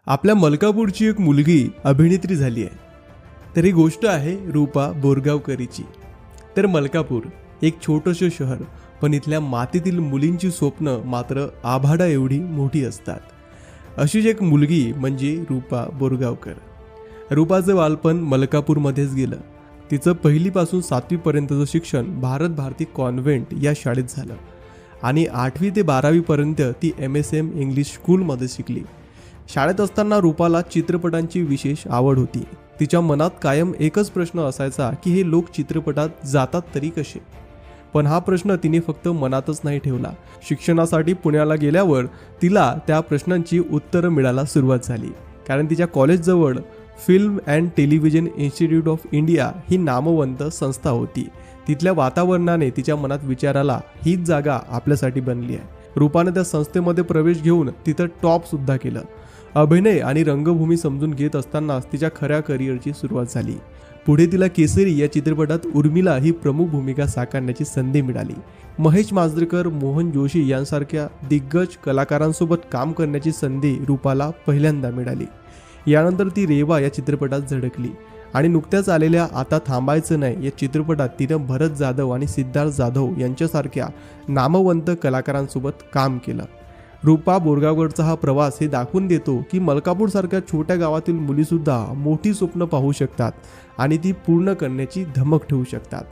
आपल्या मलकापूरची एक मुलगी अभिनेत्री झाली आहे. तर ही गोष्ट आहे रूपा बोरगावकरीची. तर मलकापूर एक छोटंसं शहर, पण इथल्या मातीतील मुलींची स्वप्न मात्र आभाळा एवढी मोठी असतात. अशीच एक मुलगी म्हणजे रूपा बोरगावकर. रूपाचं बालपण मलकापूरमध्येच गेलं. तिचं पहिलीपासून 7वी पर्यंतचं शिक्षण भारत भारती कॉन्व्हेंट या शाळेत झालं आणि 8वी ते 12वी पर्यंत ती MSM इंग्लिश स्कूलमध्ये शिकली. शाळेत असताना रूपाला चित्रपटांची विशेष आवड होती. तिच्या मनात कायम एकच प्रश्न असायचा की हे लोक चित्रपटात जातात तरी कसे. पण हा प्रश्न तिने फक्त मनातच नाही ठेवला. शिक्षणासाठी पुण्याला गेल्यावर तिला त्या प्रश्नांची उत्तरं मिळायला सुरुवात झाली. कारण तिच्या कॉलेजजवळ film and television institute of India ही नामवंत संस्था होती. तिथल्या वातावरणाने तिच्या मनात विचाराला हीच जागा आपल्यासाठी बनली आहे. रूपाने त्या संस्थेमध्ये प्रवेश घेऊन तिथं टॉपसुद्धा केलं. अभिनय आणि रंगभूमी समजून घेत असतानाच तिच्या खऱ्या करिअरची सुरुवात झाली. पुढे तिला केसरी या चित्रपटात उर्मिला ही प्रमुख भूमिका साकारण्याची संधी मिळाली. महेश मांजरेकर, मोहन जोशी यांसारख्या दिग्गज कलाकारांसोबत काम करण्याची संधी रूपाला पहिल्यांदा मिळाली. यानंतर ती रेवा या चित्रपटात झळकली आणि नुकत्याच आलेल्या आता थांबायचं नाही या चित्रपटात तिनं भरत जाधव आणि सिद्धार्थ जाधव यांच्यासारख्या नामवंत कलाकारांसोबत काम केलं. रूपा बोरगावकरचा हा प्रवास हे दाखवून देतो की मलकापूरसारख्या छोट्या गावातील मुलीसुद्धा मोठी स्वप्न पाहू शकतात आणि ती पूर्ण करण्याची धमक ठेवू शकतात.